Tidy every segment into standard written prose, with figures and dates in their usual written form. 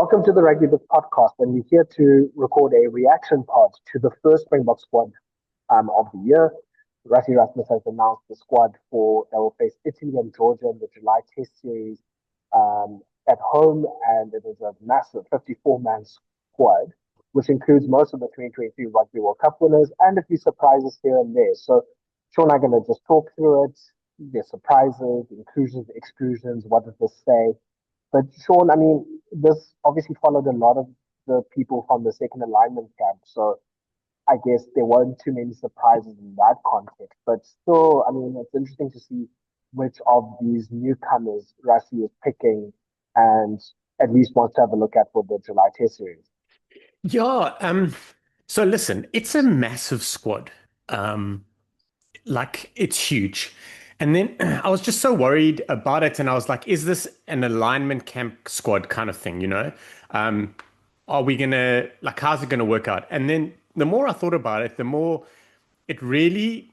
Welcome to the Rugby Book podcast, and we're here to record a reaction pod to the first Springbok squad of the year. Rassie Erasmus has announced the squad for they will face Italy and Georgia in the July Test series at home, and it is a massive 54-man squad, which includes most of the 2023 Rugby World Cup winners and a few surprises here and there. So, Shaun and I are going to just talk through it, the surprises, inclusions, exclusions, what does this say? But Shaun, I mean, this obviously followed a lot of the people from the second alignment camp. So I guess there weren't too many surprises in that context. But still, I mean, it's interesting to see which of these newcomers Rassie is picking and at least wants to have a look at for the July Test series. Yeah, so listen, it's a massive squad. Um, it's huge. And then I was just so worried about it, and I was like, is this an alignment camp squad kind of thing, you know? Um, are we gonna how's it gonna work out? And then the more I thought about it, the more it really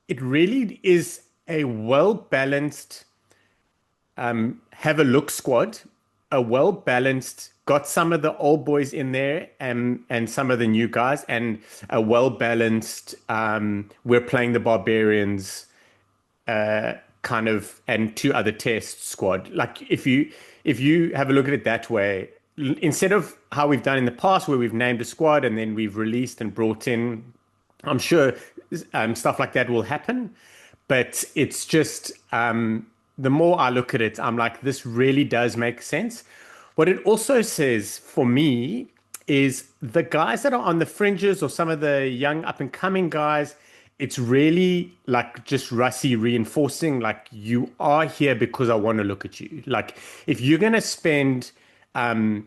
it really is a well balanced have a look squad, a well balanced, got some of the old boys in there and some of the new guys, and a well balanced we're playing the Barbarians kind of, and two other test squad. Like if you have a look at it that way, instead of how we've done in the past where we've named a squad and then we've released and brought in, I'm sure stuff like that will happen, but it's just the more I look at it, I'm like, this really does make sense. What it also says for me is the guys that are on the fringes or some of the young up and coming guys, it's really like just Rassie reinforcing, like, you are here because I want to look at you. Like, if you're going to spend 4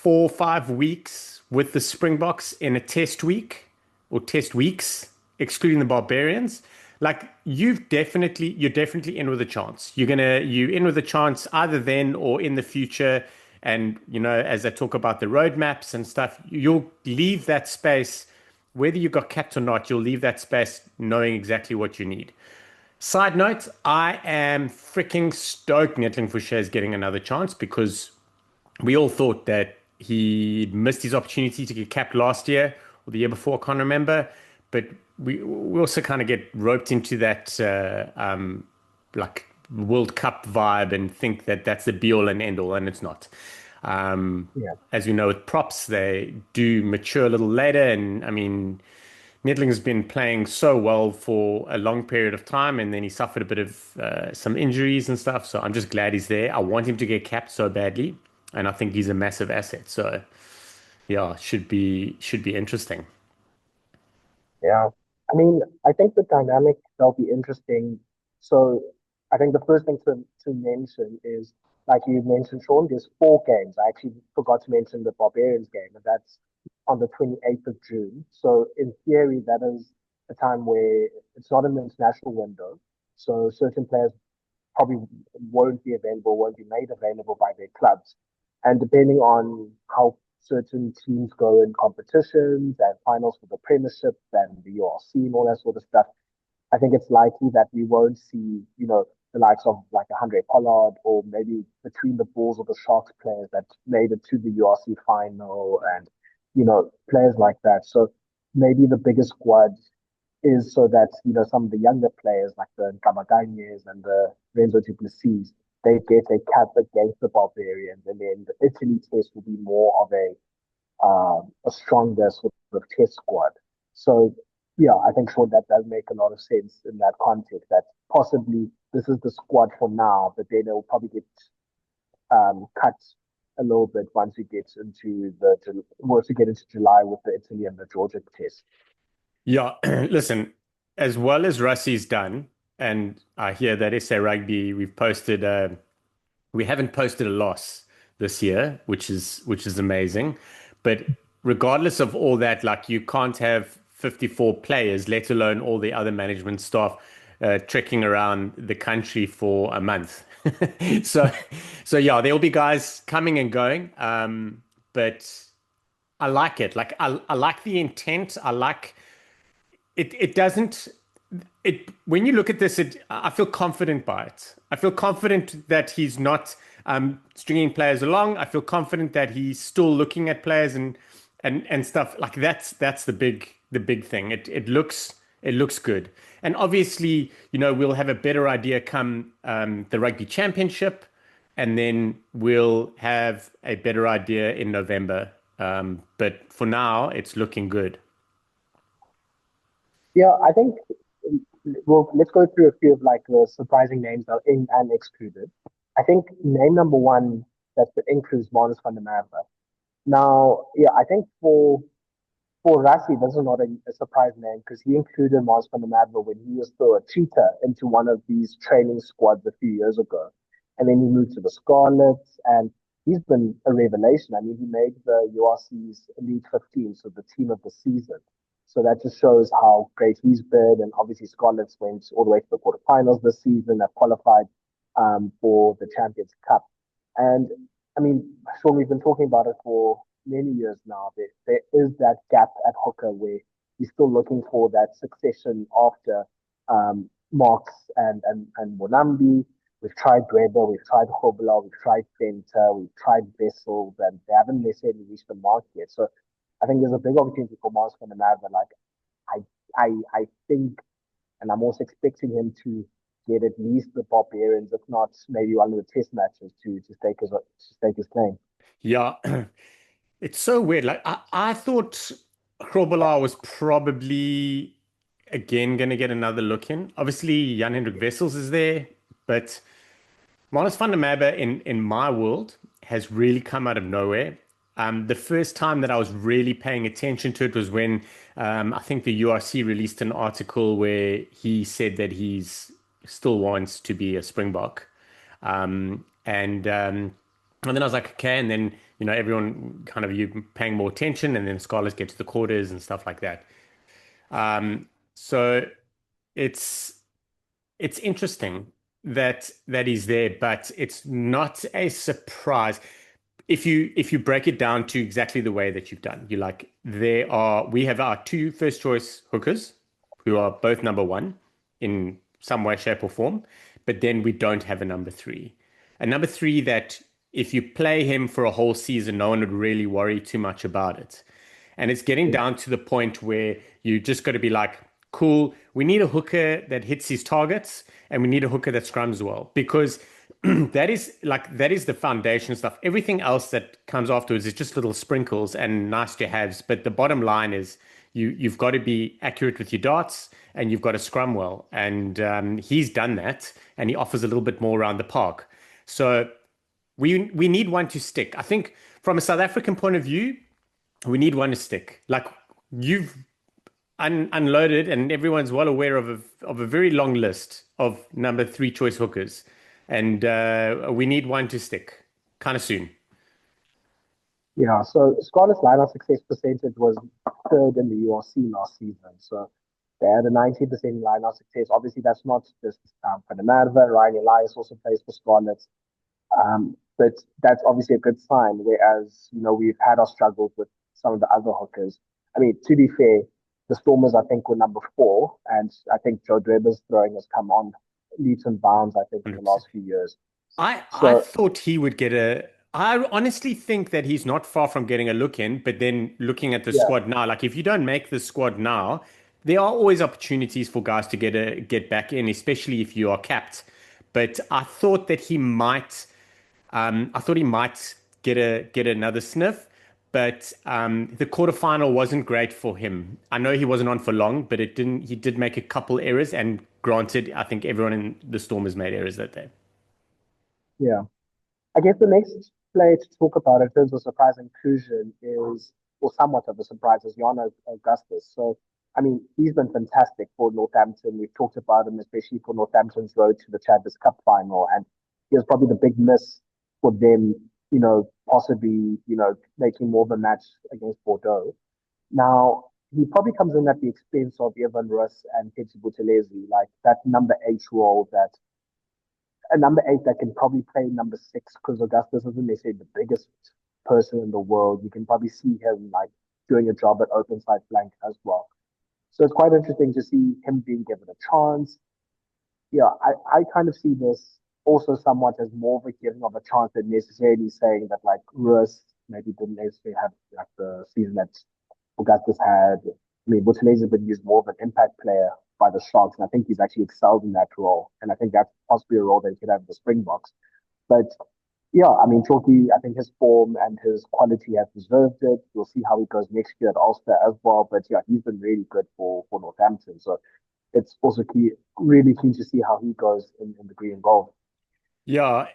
or 5 weeks with the Springboks in a test week or test weeks, excluding the Barbarians, like, you're definitely in with a chance. You're in with a chance either then or in the future. And, you know, as I talk about the roadmaps and stuff, you'll leave that space, whether you got capped or not, you'll leave that space knowing exactly what you need. Side note, I am freaking stoked Nettling Fouché is getting another chance, because we all thought that he missed his opportunity to get capped last year or the year before, I can't remember. But we also kind of get roped into that like World Cup vibe and think that that's the be all and end all, and it's not. Yeah. As you know, with props, they do mature a little later. And I mean, Nedling's been playing so well for a long period of time, and then he suffered a bit of some injuries and stuff. So I'm just glad he's there. I want him to get capped so badly, and I think he's a massive asset. So yeah, should be interesting. Yeah. I mean, I think the dynamic that'll be interesting. So I think the first thing to mention is, like you mentioned, Shaun, there's 4 games. I actually forgot to mention the Barbarians game, and that's on the 28th of June. So in theory, that is a time where it's not an international window. So certain players probably won't be available, won't be made available by their clubs. And depending on how certain teams go in competitions and finals for the Premiership and the URC and all that sort of stuff, I think it's likely that we won't see, the likes of like a Andre Pollard or maybe between the Bulls or the Sharks players that made it to the URC final and, players like that. So maybe the biggest squad is so that, some of the younger players like the Kamaganyes and the Renzo Duplessis, they get a cap against the Barbarians. And then the Italy test will be more of a stronger sort of test squad. So yeah, I think sure that does make a lot of sense in that context. That possibly this is the squad for now, but then it will probably get cut a little bit once we get into July with the Italy and the Georgia test. Yeah, listen, as well as Russie's done, and I hear that SA Rugby, we haven't posted a loss this year, which is amazing. But regardless of all that, like, you can't have 54 players, let alone all the other management staff, trekking around the country for a month. So, so yeah, there'll be guys coming and going. But I like it. Like, I like the intent. I like it. It doesn't. It When you look at this, I feel confident by it. I feel confident that he's not stringing players along. I feel confident that he's still looking at players and stuff like that's the big thing. It looks good. And obviously, we'll have a better idea come the rugby championship, and then we'll have a better idea in November. But for now, it's looking good. Yeah, I think let's go through a few of like the surprising names that are in and excluded. I think name number one that's been included is Marnus van der Merwe. Now, yeah, I think for Rassie, this is not a surprise name because he included Marnus van der Merwe when he was still a cheater into one of these training squads a few years ago. And then he moved to the Scarlets and he's been a revelation. I mean, he made the URC's Elite 15, so the team of the season. So that just shows how great he's been. And obviously, Scarlets went all the way to the quarterfinals this season. Have qualified for the Champions Cup. And I mean, Sean, we've been talking about it for many years now. There is that gap at hooker where he's still looking for that succession after Marks and Monambi. We've tried Dweber, we've tried Hobla, we've tried Fenter, we've tried Vessels, and they haven't necessarily reached the mark yet. So I think there's a big opportunity for Mars van der Merwe. Like I think, and I'm also expecting him to get at least the Barbarians, if not maybe one of the test matches to stake his claim. Yeah, it's so weird. Like I thought Grobbelaar was probably again gonna get another look in. Obviously, Jan-Hendrik Wessels is there, but Marnus van der Merwe in my world has really come out of nowhere. The first time that I was really paying attention to it was when I think the URC released an article where he said that he's still wants to be a Springbok. And then I was like, okay, and then everyone kind of you paying more attention, and then scholars get to the quarters and stuff like that. So it's it's interesting that he's there, but it's not a surprise if you break it down to exactly the way that you've done. You like we have our two first choice hookers who are both number one in some way, shape, or form, but then we don't have a number three. A number three that if you play him for a whole season, no one would really worry too much about it. And it's getting Yeah, down to the point where you just got to be like, cool, we need a hooker that hits his targets and we need a hooker that scrums well because that is the foundation stuff. Everything else that comes afterwards is just little sprinkles and nice to haves. But the bottom line is you've got to be accurate with your darts and you've got to scrum well. And he's done that and he offers a little bit more around the park. So we need one to stick. I think from a South African point of view, we need one to stick. Like you've unloaded, and everyone's well aware of a very long list of number three choice hookers, and we need one to stick kind of soon. yeah. So Scotland's lineup success percentage was third in the URC last season. So they had a 90% lineup success. Obviously, that's not just for the Merwe. Ryan Elias also plays for Scotland. But that's obviously a good sign. Whereas, we've had our struggles with some of the other hookers. I mean, to be fair, the Stormers, I think, were number four. And I think Joe Dreber's throwing has come on leaps and bounds, I think, in the 100%. last few years. I So, thought he would get a. I honestly think that he's not far from getting a look in, but then looking at the yeah, squad now, like if you don't make the squad now, there are always opportunities for guys to get back in, especially if you are capped. But I thought he might get another sniff, but the quarterfinal wasn't great for him. I know he wasn't on for long, but it didn't. He did make a couple errors, and granted, I think everyone in the Stormers made errors that day. yeah. I guess the next player to talk about in terms of surprise inclusion is, or somewhat of a surprise, is Shaun Augustus. So, I mean, he's been fantastic for Northampton. We've talked about him, especially for Northampton's road to the Champions Cup final. And he was probably the big miss for them, possibly, making more of a match against Bordeaux. Now, he probably comes in at the expense of Evan Russ and Petsy Buthelezi, like that number eight role that a number eight that can probably play number six because Augustus isn't necessarily the biggest person in the world. You can probably see him like doing a job at open side flank as well. So it's quite interesting to see him being given a chance. Yeah, I kind of see this. also somewhat as more of a giving of a chance than necessarily saying that like Russ maybe didn't necessarily have like the season that Augustus had. I mean, Buthelezi has been used more of an impact player by the Sharks, and I think he's actually excelled in that role. And I think that's possibly a role that he could have in the Springboks. But yeah, I mean, Chalky, I think his form and his quality has deserved it. We'll see how he goes next year at Ulster as well. But yeah, he's been really good for Northampton. So it's also really keen to see how he goes in the green and gold. Yeah,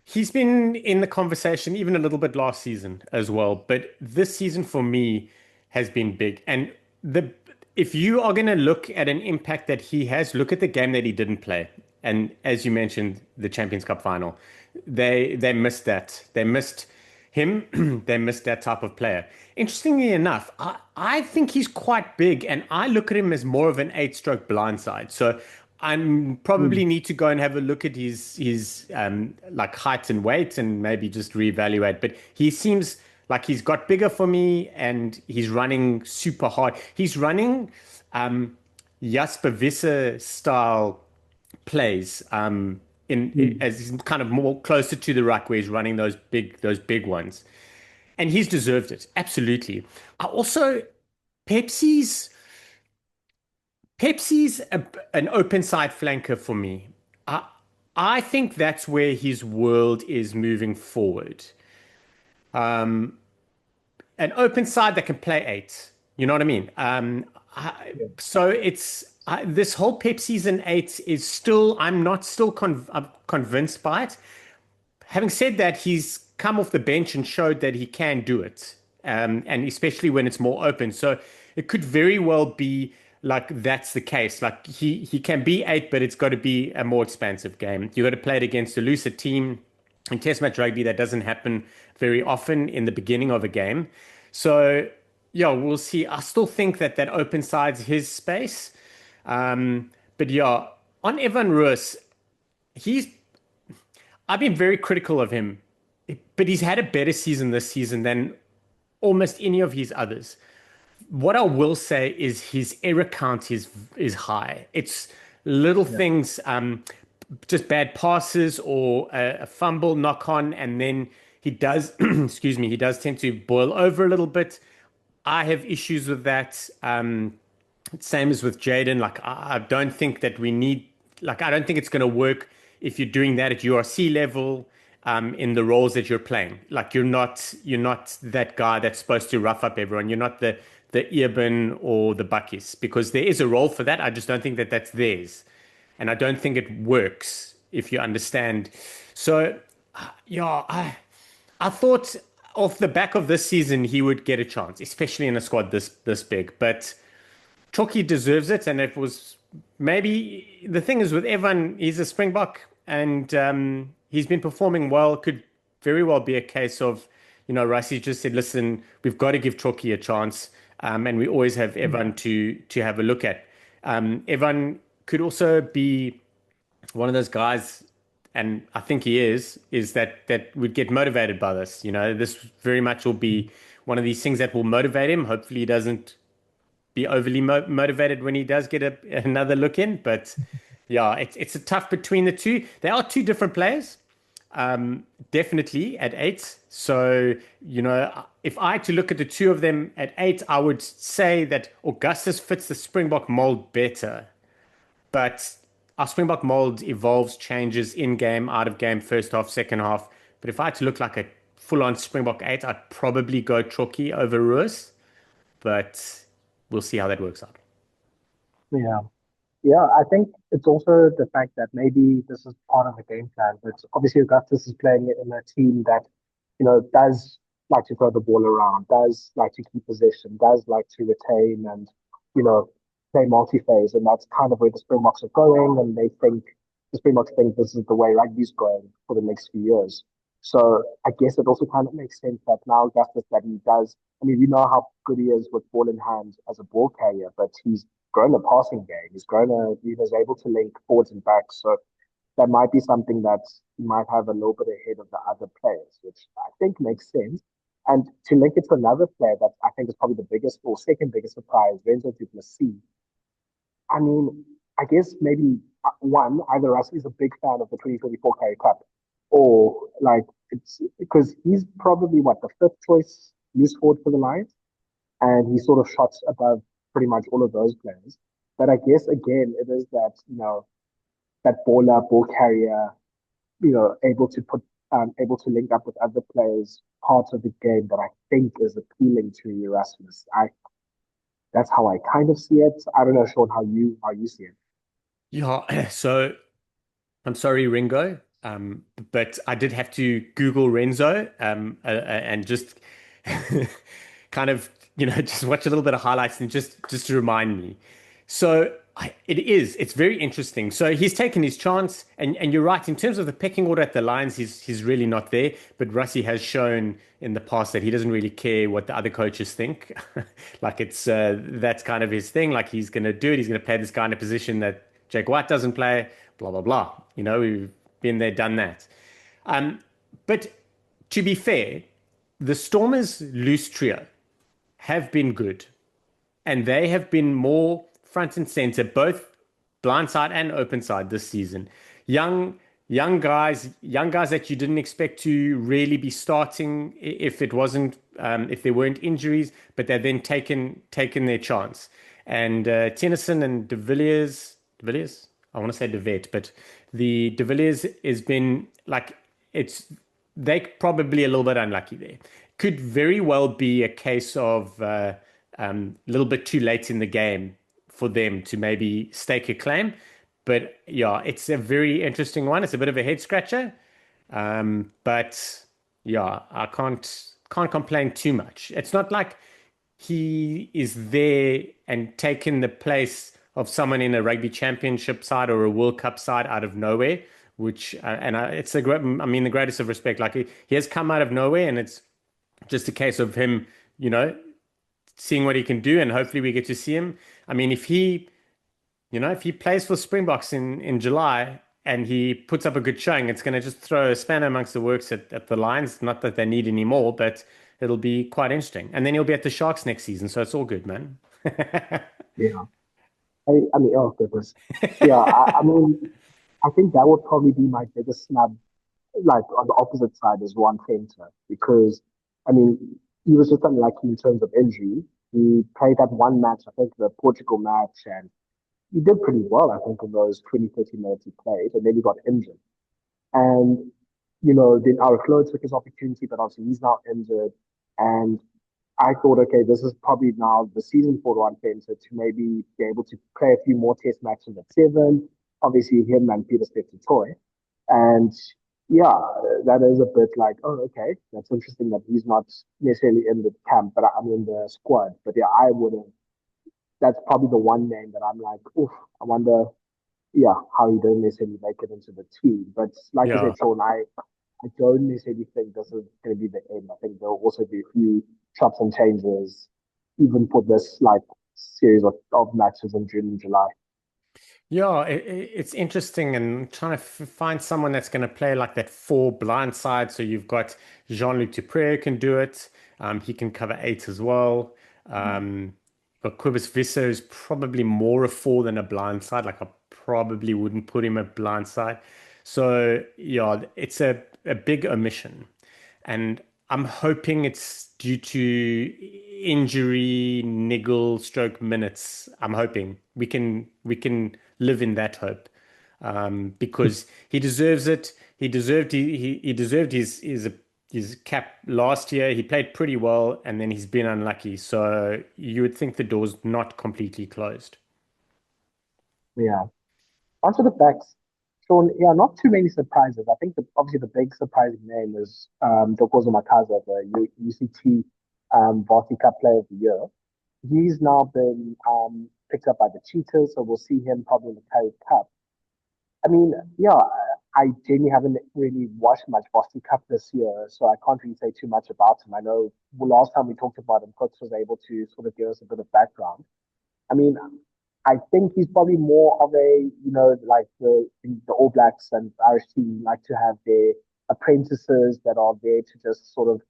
he's been in the conversation even a little bit last season as well, but this season for me has been big. And the if you are going to look at an impact that he has, look at the game that he didn't play. And as you mentioned, the Champions Cup final, they missed that. They missed him. They missed that type of player. Interestingly enough, I think he's quite big, and I look at him as more of an eight-stroke blindside. So I probably Mm, need to go and have a look at his like height and weight and maybe just reevaluate. But he seems like he's got bigger for me and he's running super hard. He's running um Jasper Visser style plays in mm, as he's kind of more closer to the ruck where he's running those big ones. And he's deserved it. Absolutely. I also Pepsi's Pepsi's an open side flanker for me. I I think that's where his world is moving forward. An open side that can play eight. You know what I mean? yeah, So this whole Pepsi's an eight is still. I'm not still I'm convinced by it. Having said that, he's come off the bench and showed that he can do it, and especially when it's more open. So it could very well be like that's the case. Like he can be eight, but it's got to be a more expansive game. You got to play it against a looser team. In Test match rugby, that doesn't happen very often in the beginning of a game. So yeah, we'll see. I still think that that open side's his space. But yeah, on Evan Roos, he's I've been very critical of him, but he's had a better season this season than almost any of his others. What I will say is his error count is high. It's little yeah, things, just bad passes or a fumble knock on, and then he does, excuse me, he does tend to boil over a little bit. I have issues with that. Same as with Jaden. Like I don't think that we need. Like I don't think it's going to work if you're doing that at URC level in the roles that you're playing. Like you're not that guy that's supposed to rough up everyone. You're not the Earburn or the Buckies because there is a role for that. I just don't think that that's theirs, and I don't think it works if you understand. So yeah, I thought off the back of this season he would get a chance, especially in a squad this big, but. Chalky deserves it, and it was maybe the thing is with Evan, he's a Springbok, and he's been performing well. Could very well be a case of, Rassie just said, "Listen, we've got to give Chalky a chance," and we always have mm, Evan to have a look at. Evan could also be one of those guys, and I think he is that would get motivated by this. This very much will mm. be one of these things that will motivate him. Hopefully, he doesn't be overly motivated when he does get another look in. But yeah, it's a tough between the two. They are two different players, definitely at eight. So, if I had to look at the two of them at eight, I would say that Augustus fits the Springbok mold better. But our Springbok mold evolves, changes in game, out of game, first half, second half. But if I had to look like a full on Springbok eight, I'd probably go Chalky over Ruiz, but we'll see how that works out. Yeah. Yeah, I think it's also the fact that maybe this is part of the game plan. But obviously, Augustus is playing in a team that, does like to throw the ball around, does like to keep possession, does like to retain and, you know, play multi-phase. And that's kind of where the Springboks are going. And the Springboks think this is the way rugby's going for the next few years. So I guess it also kind of makes sense that now Augustus that he does. I mean, we know how good he is with ball in hand as a ball carrier, but he's grown a passing game. He was able to link forwards and backs. So that might be something that he might have a little bit ahead of the other players, which I think makes sense. And to link it to another player that I think is probably the biggest or second biggest surprise, Renzo du Plessis. I mean, I guess maybe one, either Rassie is a big fan of the 2024 Currie Cup, or like it's because he's probably what the fifth choice loose forward for the Lions, and he sort of shots above pretty much all of those players. But I guess again, it is that that baller, ball carrier, able to able to link up with other players, parts of the game that I think is appealing to Erasmus. That's how I kind of see it. I don't know, Sean, how you see it. Yeah, so I'm sorry, Ringo, but I did have to Google Renzo, and just kind of, just watch a little bit of highlights and just to remind me. So it's very interesting. So he's taken his chance, and you're right in terms of the pecking order at the Lions, he's really not there. But Rassie has shown in the past that he doesn't really care what the other coaches think. Like that's kind of his thing. Like he's going to do it. He's going to play this guy in a position that Jake White doesn't play. Blah blah blah. We've been there, done that. Um, but to be fair, the Stormers' loose trio have been good, and they have been more front and center, both blindside and open side this season. Young, young guys that you didn't expect to really be starting if it wasn't if there weren't injuries, but they've then taken their chance. And Tennyson and De Villiers, I want to say De Vet, but the De Villiers has been like it's they probably a little bit unlucky there. Could very well be a case of a little bit too late in the game for them to maybe stake a claim. But yeah, it's a very interesting one. It's a bit of a head scratcher. But yeah, I can't complain too much. It's not like he is there and taken the place of someone in a rugby championship side or a World Cup side out of nowhere, which it's a great, I mean, the greatest of respect. Like he has come out of nowhere, and it's just a case of him, you know, seeing what he can do, and hopefully we get to see him. I mean, if he plays for Springboks in July and he puts up a good showing, it's going to just throw a spanner amongst the works at the Lions. Not that they need any more, but it'll be quite interesting. And then he'll be at the Sharks next season, so it's all good, man. Yeah. I mean, oh goodness. Yeah, I mean, I think that would probably be my biggest snub, like on the opposite side is Ruan because I mean, he was just unlucky in terms of injury. He played that one match, I think the Portugal match, and he did pretty well, I think, in those 20, 30 minutes he played, and then he got injured. And, then our Flo took his opportunity, but obviously he's now injured. And I thought, okay, this is probably now the season for Ruan Fencer to maybe be able to play a few more test matches at seven. Obviously, him and Peter Toy. And yeah, that is a bit like, oh, okay, that's interesting that he's not necessarily in the camp, but I'm in the squad. But yeah, I wouldn't. That's probably the one name that I'm like, oof, I wonder, yeah, how he didn't necessarily make it into the team. But like I Yeah. said, Sean, I don't necessarily think this is going to be the end. I think there'll also be a few chops and changes, even for this like series of matches in June and July. Yeah, it's interesting and trying to find someone that's going to play like that four blind side. So you've got Jean-Luc Dupré can do it. He can cover eight as well. Um, but Quibus Visser is probably more a four than a blind side. Like I probably wouldn't put him a blind side. So yeah, it's a big omission. And I'm hoping it's due to injury, niggle, stroke minutes. I'm hoping we can live in that hope, because he deserves it. He deserved his cap last year. He played pretty well, and then he's been unlucky. So you would think the door's not completely closed. Yeah. Onto the backs. Sean, yeah, not too many surprises. I think obviously the big surprising name is Dokozo Makaza, the UCT Varsity Cup Player of the Year. He's now been picked up by the Cheetahs, so we'll see him probably in the Currie Cup. I mean, yeah, I genuinely haven't really watched much Boston Cup this year, so I can't really say too much about him. I know last time we talked about him, Coach was able to sort of give us a bit of background. I mean, I think he's probably more of a, like the All Blacks and Irish team like to have their apprentices that are there to just sort of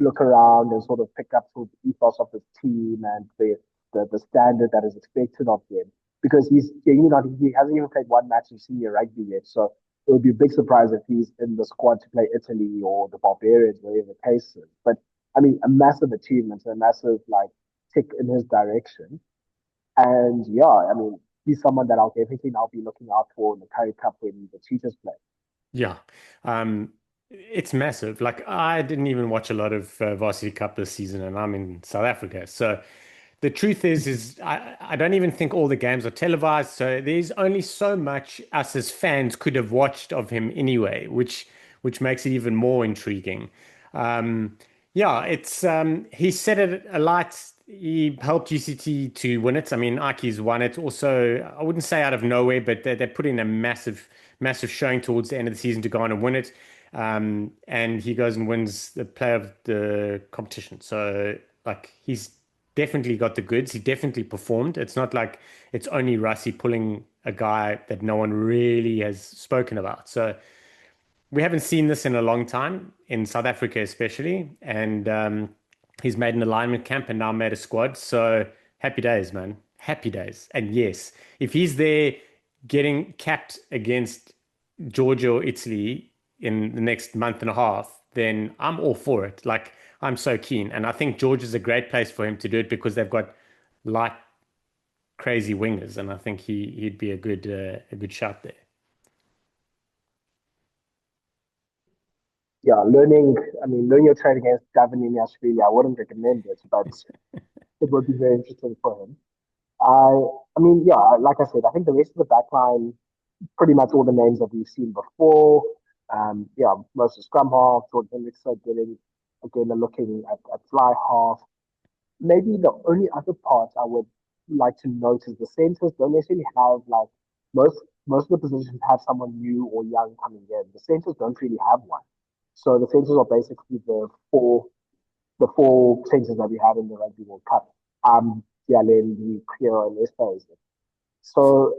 look around and sort of pick up sort of the ethos of the team and the standard that is expected of them. because he's genuinely not, he hasn't even played one match in senior rugby yet. So it would be a big surprise if he's in the squad to play Italy or the Barbarians, whatever the case is. But I mean, a massive achievement, a massive like tick in his direction. And yeah, I mean, he's someone that I'll definitely now be looking out for in the Currie Cup when the Cheetahs play. Yeah. It's massive. Like I didn't even watch a lot of Varsity Cup this season and I'm in South Africa. So the truth is I don't even think all the games are televised. So there's only so much us as fans could have watched of him anyway, which makes it even more intriguing. Um, yeah, it's he set it alight. He helped UCT to win it. I mean, Aki's won it. Also, I wouldn't say out of nowhere, but they put in a massive showing towards the end of the season to go on and win it. And he goes and wins the player of the competition. So, like, he's definitely got the goods. He definitely performed. It's not like it's only Rassie pulling a guy that no one really has spoken about. So, we haven't seen this in a long time in South Africa, especially. And he's made an alignment camp and now made a squad. So happy days, man. Happy days. And yes, if he's there getting capped against Georgia or Italy in the next month and a half, then I'm all for it. Like I'm so keen. And I think Georgia's a great place for him to do it because they've got light, crazy wingers. And I think he'd be a good shot there. Yeah, learning, I mean, learning your trade against Gavin in Australia, I wouldn't recommend it, but it would be very interesting for him. I, I mean, yeah, like I said, I think the rest of the back line, pretty much all the names that we've seen before. Yeah, most of scrum half, George Hendrickson getting again looking at fly half. Maybe the only other part I would like to note is the centers don't necessarily have like most of the positions have someone new or young coming in. The centers don't really have one. So the centers are basically the four centers that we have in the Rugby World Cup. Yalen, the Kriel, and Esther. So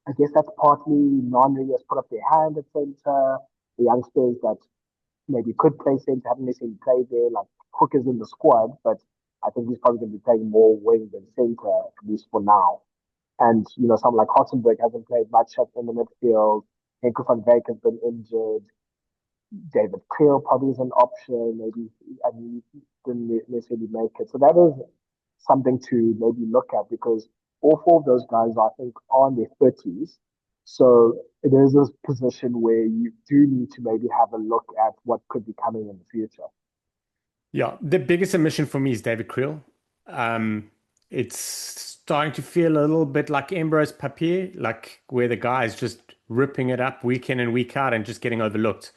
I guess that's partly non-really has put up their hand at center. The youngsters that maybe could play center haven't necessarily played there. Like Cook is in the squad, but I think he's probably going to be playing more wing than center, at least for now. And, someone like Hottenberg hasn't played much up in the midfield. Henko van Wyk has been injured. David Kriel probably is an option. Maybe, I mean, he didn't necessarily make it. So that is something to maybe look at because all four of those guys, I think, are in their 30s. So it is a position where you do need to maybe have a look at what could be coming in the future. Yeah, the biggest omission for me is David Kriel. It's starting to feel a little bit like Ambrose Papier, like where the guy is just ripping it up week in and week out and just getting overlooked.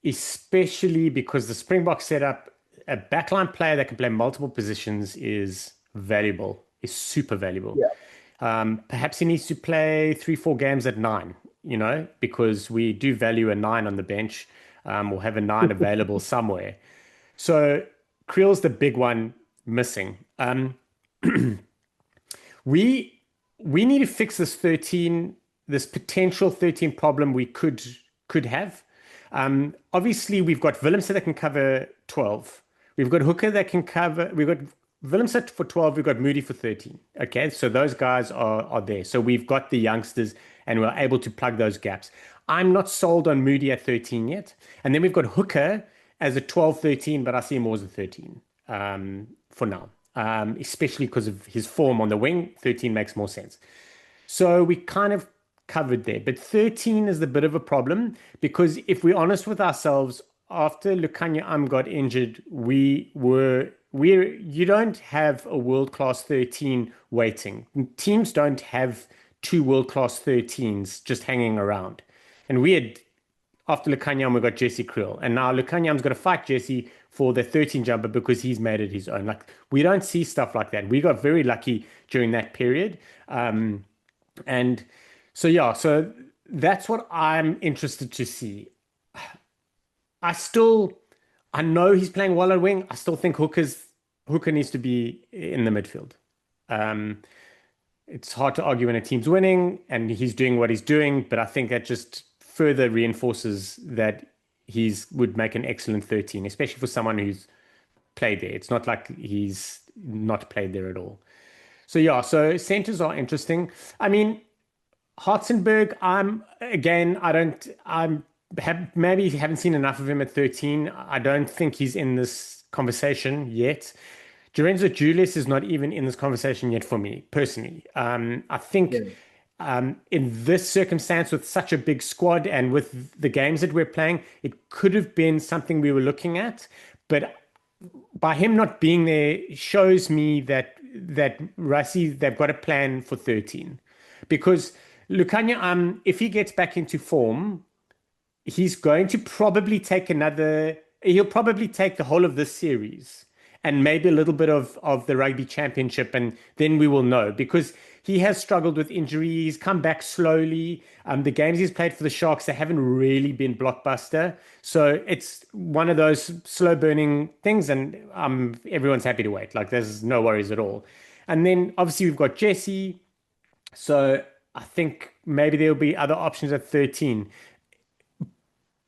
Especially because the Springbok setup, a backline player that can play multiple positions is valuable, is super valuable. Yeah. Perhaps he needs to play 3, 4 games at nine, because we do value a nine on the bench, or have a nine available somewhere. So Creel's the big one missing. We we need to fix this potential 13 problem we could have. Obviously, we've got Willemse that can cover 12. We've got Hooker that can cover. We've got Willemse for 12. We've got Moody for 13. Okay, so those guys are there. So we've got the youngsters, and we're able to plug those gaps. I'm not sold on Moody at 13 yet. And then we've got Hooker as a 12, 13, but I see him more as a 13 for now, especially because of his form on the wing. 13 makes more sense. So we kind of covered there. But 13 is the bit of a problem because if we're honest with ourselves, after Lukanya got injured, you don't have a world-class 13 waiting. Teams don't have two world-class 13s just hanging around. And we had after Lukanyam, we got Jesse Kriel. And now Lukanyam's got to fight Jesse for the 13 jumper because he's made it his own. Like, we don't see stuff like that. We got very lucky during that period. And so, yeah, so that's what I'm interested to see. I still, I know he's playing well at wing. I still think Hooker needs to be in the midfield. Um, it's hard to argue when a team's winning and he's doing what he's doing, but I think that just further reinforces that he's would make an excellent 13, especially for someone who's played there. It's not like he's not played there at all. So yeah, so centers are interesting. I mean, Hartzenberg, I don't, maybe haven't seen enough of him at 13. I don't think he's in this conversation yet. Lorenzo Julius is not even in this conversation yet for me personally. I think Yeah, in this circumstance with such a big squad and with the games that we're playing, it could have been something we were looking at. But by him not being there shows me that Rassie, they've got a plan for 13. Because Lukanya, if he gets back into form, he's going to probably take he'll probably take the whole of this series and maybe a little bit of the rugby championship, and then we will know because he has struggled with injury. He's come back slowly. The games he's played for the Sharks, they haven't really been blockbuster. So it's one of those slow burning things, and everyone's happy to wait. Like there's no worries at all. And then obviously we've got Jesse. So I think maybe there'll be other options at 13.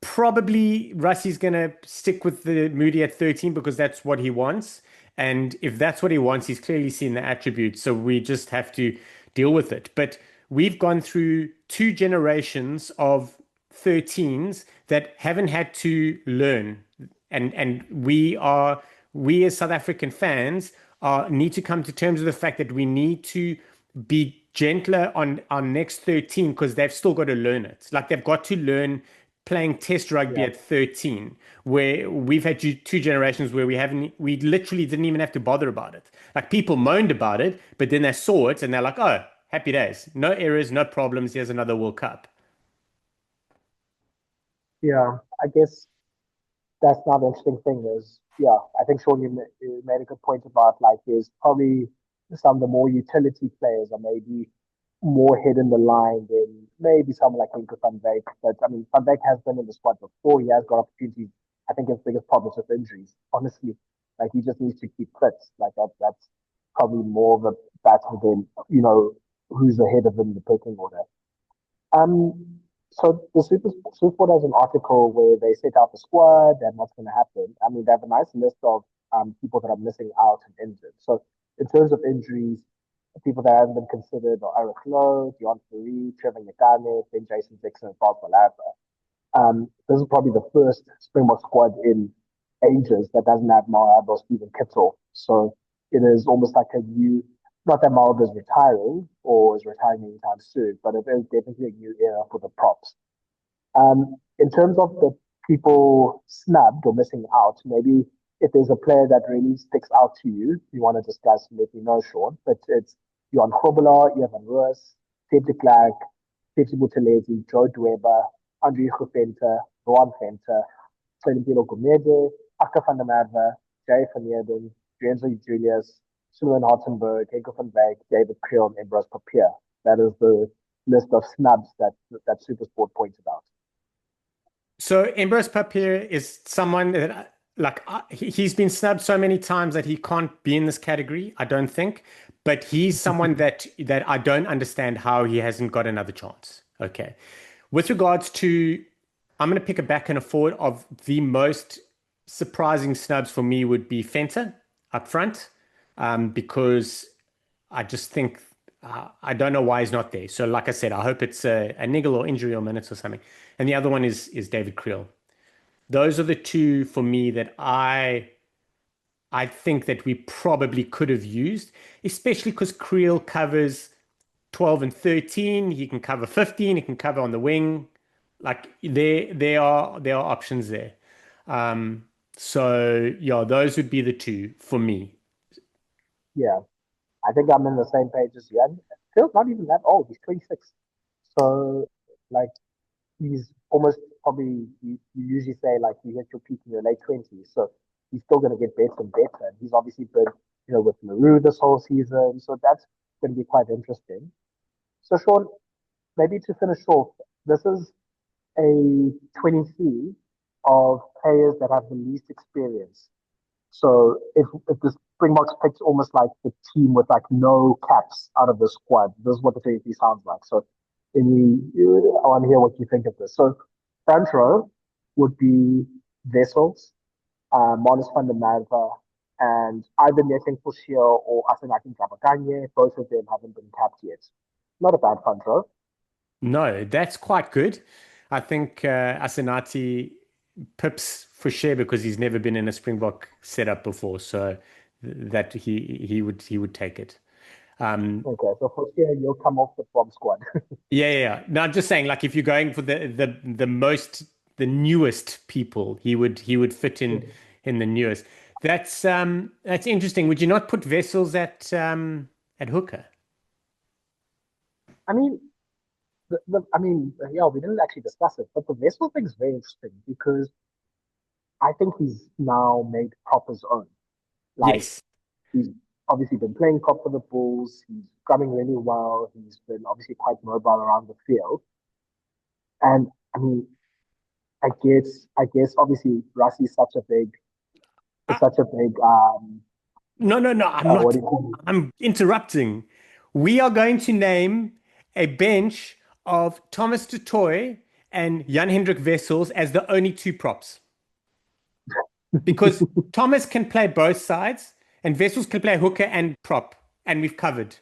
Probably Russie's going to stick with the Moody at 13 because that's what he wants. And if that's what he wants, he's clearly seen the attributes. So we just have to deal with it. But we've gone through two generations of 13s that haven't had to learn. And we as South African fans need to come to terms with the fact that we need to be gentler on our next 13 because they've still got to learn it. Like they've got to learn playing test rugby yeah, at 13, where we've had two generations where we literally didn't even have to bother about it. Like people moaned about it, but then they saw it and they're like, oh, happy days. No errors, no problems. Here's another World Cup. yeah. I guess that's not the interesting thing is, yeah, I think Sean, you made a good point about like there's probably some of the more utility players are maybe more head in the line than maybe someone like Winker van Dijk. But I mean, Van Dijk has been in the squad before. He has got opportunities. I think his biggest problem is with injuries. Honestly, like he just needs to keep fit. Like that's probably more of a battle than who's ahead of him in the pecking order. So the Supersport has an article where they set out the squad and what's going to happen. I mean, they have a nice list of people that are missing out and injured. So in terms of injuries, people that haven't been considered are Eric Lowe, Dion Fourie, Trevor Nyakane, Ben Jason Dixon, and Bob Malava. This is probably the first Springbok squad in ages that doesn't have Malava or Stephen Kittel. So it is almost like a new, not that Malava is retiring or is retiring anytime soon, but it is definitely a new era for the props. In terms of the people snubbed or missing out, maybe if there's a player that really sticks out to you, you want to discuss, let me know, Sean. But it's Johan Grobelaar, Evan Roos, Ted de Klerk, Teti Buthelezi, Joe Dweba, Andre Guvente, Ruan Venter, Tselempilo Gumede, Akka van der Merwe, Jay van Heerden, Lorenzo Julius, Suleiman Hartenberg, Henko van Wyk, David Kriel, and Embrose Papier. That is the list of snubs that Supersport pointed out. So Ambrose Papier is someone that he's been snubbed so many times that he can't be in this category, I don't think. But he's someone that I don't understand how he hasn't got another chance. Okay. With regards to, I'm going to pick a back and a forward of the most surprising snubs for me would be Fenter up front, because I just think I don't know why he's not there. So, like I said, I hope it's a niggle or injury or minutes or something. And the other one is David Kriel. Those are the two for me that I think that we probably could have used, especially because Kriel covers 12 and 13. He can cover 15. He can cover on the wing. Like there are options there. So yeah, those would be the two for me. Yeah, I think I'm in the same page as you. And Phil's not even that old. He's 26. So, like, he's almost probably, you usually say, like, you hit your peak in your late 20s. So, he's still going to get better and better. And he's obviously been, with Maru this whole season. So, that's going to be quite interesting. So, Sean, maybe to finish off, this is a 23 of players that have the least experience. So if the Springboks picked almost like the team with like no caps out of the squad, this is what the 23 sounds like. So I want to hear what you think of this. So front row would be Wessels, Marnus van der Merwe, and either Nathan Fushia or Asenaki Kabakanye, both of them haven't been capped yet. Not a bad front row. No, that's quite good. I think Asenati pips for sure because he's never been in a Springbok setup before, so that he would take it. Um, Okay, so Fushia, you'll come off the bomb squad. yeah. No, I'm just saying, like, if you're going for the newest people, he would fit in the newest. That's interesting. Would you not put Vessels at hooker? I mean, yeah, we didn't actually discuss it, but the Vessel thing's very interesting because I think he's now made prop his own. Like, Yes. he's obviously been playing prop for the Bulls. He's coming really well. He's been obviously quite mobile around the field. And I mean, I guess obviously Rassie is such a big No. I'm not. what do you call it? I'm interrupting. We are going to name a bench of Thomas du Toit and Jan Hendrik Wessels as the only two props because Thomas can play both sides and Wessels can play hooker and prop, and we've covered.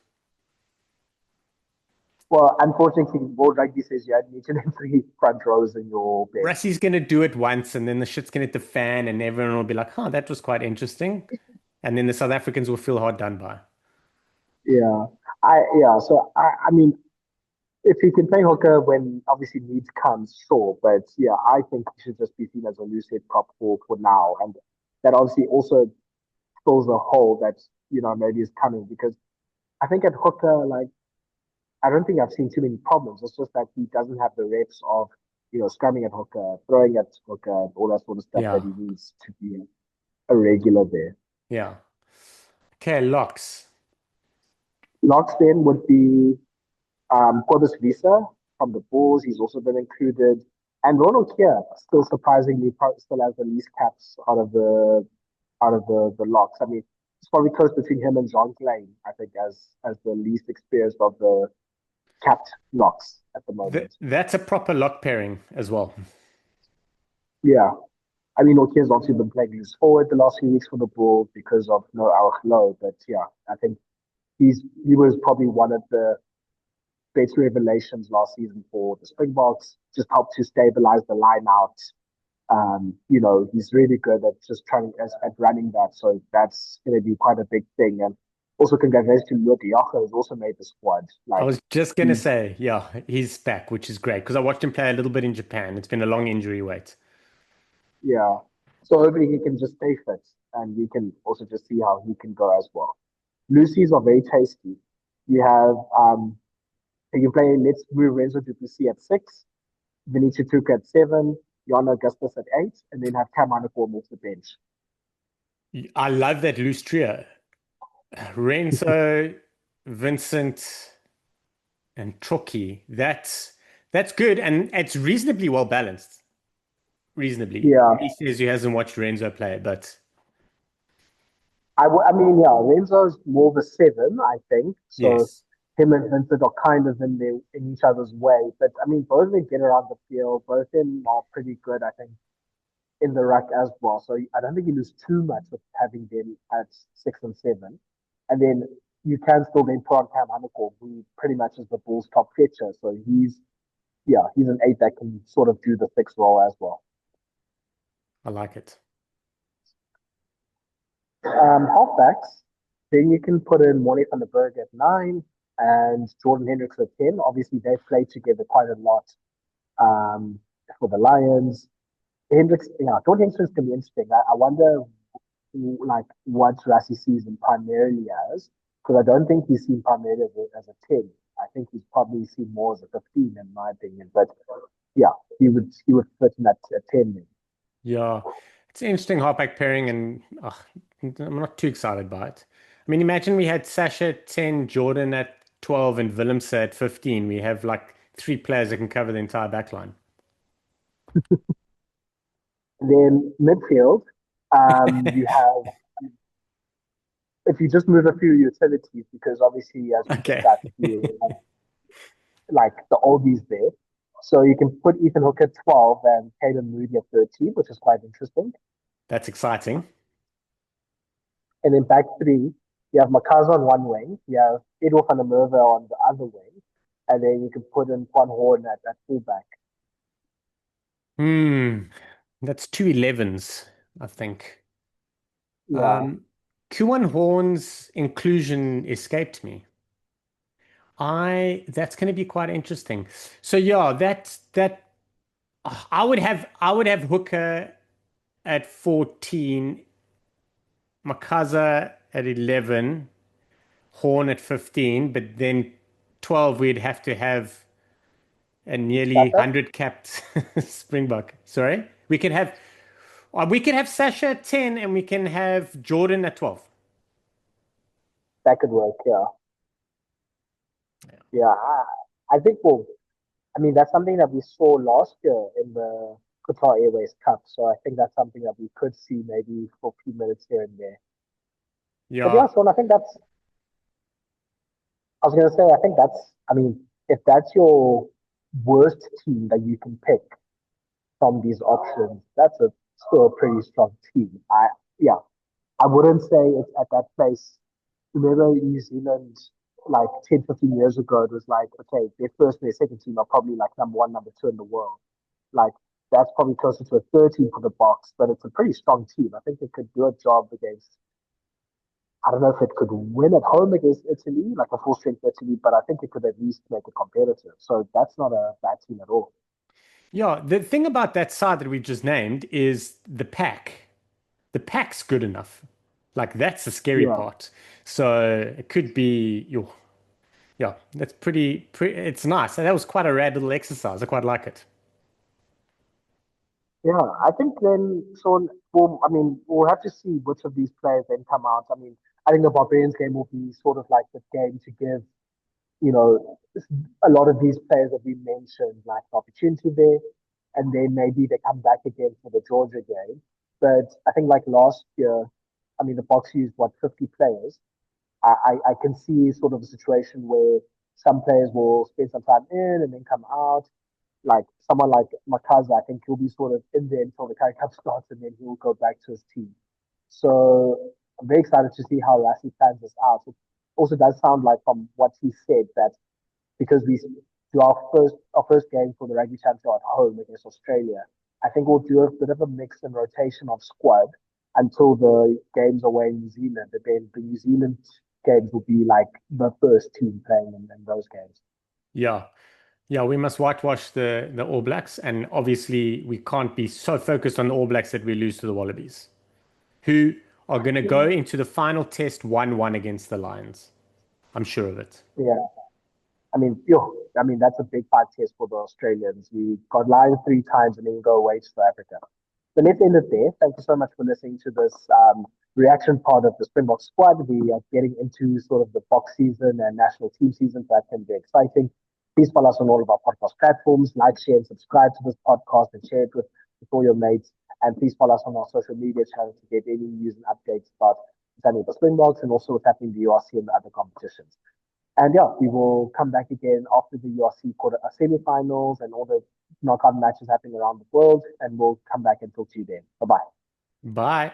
Well, unfortunately, World Rugby says you need to name three front rows in your bench. Rassie's going to do it once, and then the shit's going to hit the fan, and everyone will be like, "Huh, that was quite interesting," and then the South Africans will feel hard done by. Yeah, I mean, if he can play hooker when obviously needs comes, sure. But yeah, I think he should just be seen as a loose head prop for now, and that obviously also fills a hole that maybe is coming because I think at hooker, like I don't think I've seen too many problems. It's just that he doesn't have the reps of scrumming at hooker, throwing at hooker, and all that sort of stuff that Yeah, he needs to be a regular there. yeah. Okay, locks. Locks then would be Cobus Visa from the Bulls. He's also been included. And Ronald here, still surprisingly, still has the least caps out of the locks. I mean, it's probably close between him and John Klein, I think, as the least experienced of the capped locks at the moment. That's a proper lock pairing as well. Yeah. I mean, Okier's obviously been playing loose forward the last few weeks for the Bulls because of no Low. But yeah, I think he was probably one of the best revelations last season for the Springboks. Just helped to stabilize the line out. He's really good at just trying at running that. So that's going to be quite a big thing. And also congratulations to Lua Diaco, who's also made the squad. I Like was just gonna he's say, yeah, he's back, which is great because I watched him play a little bit in Japan. It's been a long injury wait. yeah. So hopefully he can just stay fit, and we can also just see how he can go as well. Lucy's are very tasty. You have you play let's move Renzo Duplessis at six, Vinicius Tuka at seven, Jan Augustus at eight, and then have Cam Hanekom off the bench. I love that loose trio. Renzo, Vincent, and Troki. That's good, and it's reasonably well balanced. Reasonably. Yeah, He says he hasn't watched Renzo play, but I mean, yeah, Renzo's more of a seven, I think. So yes. him and Vincent are kind of in each other's way. But I mean, both of them get around the field. Both of them are pretty good, I think, in the ruck as well. So I don't think you lose too much with having them at six and seven. And then you can still then put on Cam Hanekom, who pretty much is the Bulls' top fetcher. So he's an eight that can sort of do the six role as well. I like it. Halfbacks, then you can put in Morley van der Berg at nine and Jordan Hendricks at 10. Obviously, they've played together quite a lot um, for the Lions. Jordan Hendricks can be interesting. I wonder like what Rassie sees him primarily as, because I don't think he's seen primarily as a 10. I think he's probably seen more as a 15 in my opinion. But yeah, he would fit in at 10 then. Yeah, it's an interesting halfback pairing, and I'm not too excited by it. I mean, imagine we had Sasha at 10, Jordan at 12, and Willemse at 15. We have like three players that can cover the entire back line. Then midfield, you have if you just move a few utilities, because obviously, as we Okay, discussed, you have like the oldies there. So you can put Ethan Hook at 12 and Caden Moody at 13, which is quite interesting. that's exciting. And in back three, you have Makaza on one wing, you have Edo van der Merwe on the other wing, and then you can put in Van Horn at fullback. Hmm. That's two 11s, I think. Yeah, Um, Kuan Horn's inclusion escaped me. That's going to be quite interesting. So yeah, I would have Hooker at 14, Makaza at 11, Horn at 15, but then 12 we'd have to have a nearly Saka, 100 capped Springbok. Sorry. We can have Sasha at 10 and we can have Jordan at 12. that could work. Yeah, yeah. I think well, I mean that's something that we saw last year in the Qatar Airways Cup. So I think that's something that we could see maybe for a few minutes here and there. But yeah, Yeah. Sean, I think that's. I was gonna say, I think that's. I mean, if that's your worst team that you can pick from these options, that's a still a pretty strong team. Yeah, I wouldn't say it's at that place. Remember New Zealand like 10, 15 years ago, it was like, okay, their first and their second team are probably like number one, number two in the world. Like that's probably closer to a 13 for the box, but it's a pretty strong team. I think they could do a job against I don't know if it could win at home against Italy, like a full strength Italy, but I think it could at least make it competitive. So that's not a bad team at all. Yeah. The thing about that side that we just named is the pack. The pack's good enough. Like that's the scary Yeah. part. So it could be your yeah, that's pretty it's nice. That was quite a rad little exercise. I quite like it. Yeah, I think then, Sean, well, I mean, we'll have to see which of these players then come out. I mean, I think the Barbarians game will be sort of like the game to give, a lot of these players that we mentioned, like the opportunity there, and then maybe they come back again for the Georgia game. But I think like last year, I mean, the Box used what, 50 players. I can see sort of a situation where some players will spend some time in and then come out. Like someone like Makaza, I think he'll be sort of in there until the Currie Cup starts and then he'll go back to his team. So I'm very excited to see how Rassie plans this out. It also does sound like from what he said that because we do our first game for the rugby championship at home against Australia, I think we'll do a bit of a mix and rotation of squad until the games away in New Zealand. And then the New Zealand games will be like the first team playing in those games. Yeah. Yeah, we must whitewash the All Blacks, and obviously we can't be so focused on the All Blacks that we lose to the Wallabies, who are going to go Yeah. into the final test 1-1 against the Lions. I'm sure of it. Yeah. I mean, that's a big fight test for the Australians. We got live three times and then go away to South Africa. So let's end it there. Thank you so much for listening to this reaction part of the Springbok squad. We are getting into sort of the box season and national team season, so that can be exciting. Please follow us on all of our podcast platforms. Like, share, and subscribe to this podcast and share it with all your mates. And please follow us on our social media channels to get any news and updates about the Springboks and also what's happening in the URC and the other competitions. And yeah, we will come back again after the URC quarter semi-finals and all the knockout matches happening around the world, and we'll come back and talk to you then. Bye bye. Bye.